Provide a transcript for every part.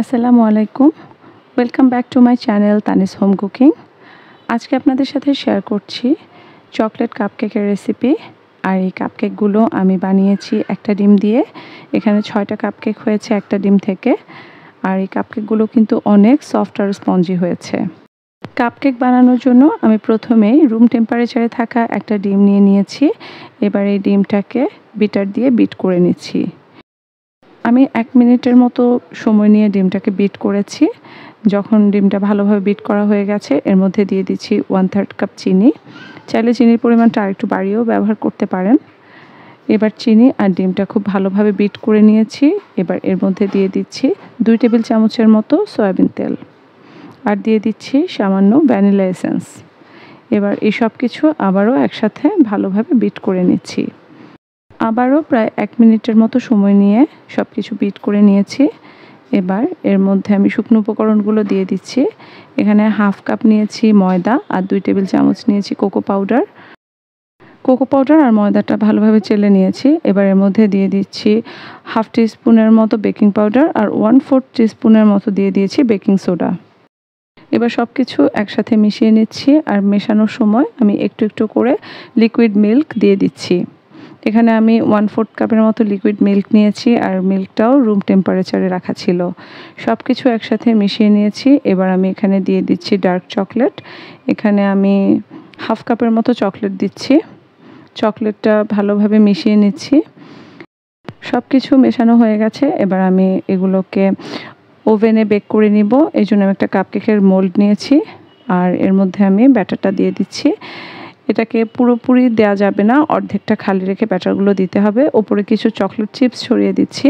আসসালামু আলাইকুম। Welcome back to my channel Tanis home cooking. আজকে আপনাদের সাথে শেয়ার করছি চকলেট কাপকেকের রেসিপি। আর এই কাপকেকগুলো আমি বানিয়েছি একটা ডিম দিয়ে। এখানে 6টা কাপকেক হয়েছে একটা ডিম থেকে। আর এই কাপকেকগুলো কিন্তু অনেক সফট আর স্পঞ্জি হয়েছে। কাপকেক বানানোর জন্য আমি প্রথমেই রুম টেম্পারেচারে থাকা একটা ডিম নিয়েছি। এবার এই ডিমটাকে বিটার দিয়ে বিট করে নিচ্ছি। আমি 1 মিনিটের মতো সময় নিয়ে ডিমটাকে বিট করেছি। যখন ডিমটা ভালোভাবে বিট করা হয়ে গেছে এর মধ্যে দিয়ে দিচ্ছি 1/3 কাপ চিনি। চাইলে চিনির পরিমাণটা আরেকটু বাড়িয়েও ব্যবহার করতে পারেন। এবার চিনি আর ডিমটা খুব ভালোভাবে বিট করে নিয়েছি। এবার এর মধ্যে দিয়ে দিচ্ছি 2 টেবিল চামচের মতো সয়াবিন তেল। আর দিয়ে দিচ্ছি সামান্য ভ্যানিলা এসেন্স। এবার এই সব কিছু আবারও একসাথে ভালোভাবে বিট করে নিচ্ছি। আবারও প্রায় 1 মিনিটের মতো সময় নিয়ে সব কিছু বিট করে নিয়েছি। এবার এর মধ্যে আমি শুকনো উপকরণগুলো দিয়ে দিচ্ছি। এখানে 1/2 কাপ নিয়েছি ময়দা আর 2 টেবিল চামচ নিয়েছি কোকো পাউডার। কোকো পাউডার আর ময়দাটা ভালোভাবে চেলে নিয়েছি। এবার এর মধ্যে দিয়ে দিচ্ছি 1/2 টিস্পুনের মতো বেকিং পাউডার আর 1/4 টিস্পুনের মতো দিয়ে দিয়েছি বেকিং সোডা। এবার সব কিছু একসাথে মিশিয়ে নিচ্ছি আর মেশানোর সময় আমি একটু একটু করে লিকুইড মিল্ক দিয়ে দিচ্ছি। এখানে আমি 1/4 কাপের মতো লিকুইড মিল্ক নিয়েছি আর মিল্কটাও রুম টেম্পারেচারে রাখা ছিল। সব কিছু একসাথে মিশিয়ে নিয়েছি। এবার আমি এখানে দিয়ে দিচ্ছি ডার্ক চকলেট। এখানে আমি 1/2 কাপের মতো চকলেট দিচ্ছি। চকলেটটা ভালোভাবে মিশিয়ে নিচ্ছি। সব কিছু মেশানো হয়ে গেছে। এবার আমি এগুলোকে ওভেনে বেক করে নিব। এই জন্য আমি একটা কাপকেকের মোল্ড নিয়েছি আর এর মধ্যে আমি ব্যাটারটা দিয়ে দিচ্ছি। এটাকে পুরোপুরি দেওয়া যাবে না, অর্ধেকটা খালি রেখে ব্যাটারগুলো দিতে হবে। ওপরে কিছু চকলেট চিপস ছড়িয়ে দিচ্ছি।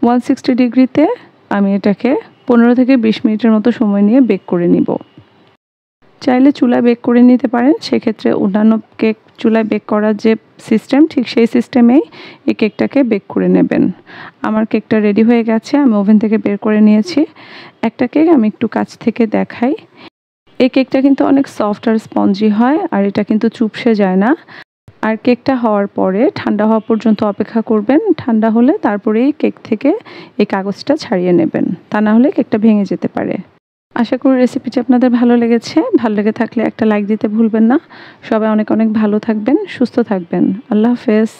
160 ডিগ্রিতে আমি এটাকে 15 থেকে 20 মিনিটের মতো সময় নিয়ে বেক করে নিব। চাইলে চুলায় বেক করে নিতে পারেন। সেক্ষেত্রে অন্যান্য কেক চুলায় বেক করার যে সিস্টেম ঠিক সেই সিস্টেমেই এই কেকটাকে বেক করে নেবেন। আমার কেকটা রেডি হয়ে গেছে। আমি ওভেন থেকে বের করে নিয়েছি। একটা কেক আমি একটু কাছ থেকে দেখাই। এই কেকটা কিন্তু অনেক সফট আর স্পঞ্জি হয় আর এটা কিন্তু চুপসে যায় না। আর কেকটা হওয়ার পরে ঠান্ডা হওয়া পর্যন্ত অপেক্ষা করবেন। ঠান্ডা হলে তারপরেই কেক থেকে এই কাগজটা ছাড়িয়ে নেবেন, তা না হলে কেকটা ভেঙে যেতে পারে। আশা করি রেসিপিটি আপনাদের ভালো লেগেছে। ভালো লেগে থাকলে একটা লাইক দিতে ভুলবেন না। সবাই অনেক অনেক ভালো থাকবেন, সুস্থ থাকবেন। আল্লাহ হাফেজ।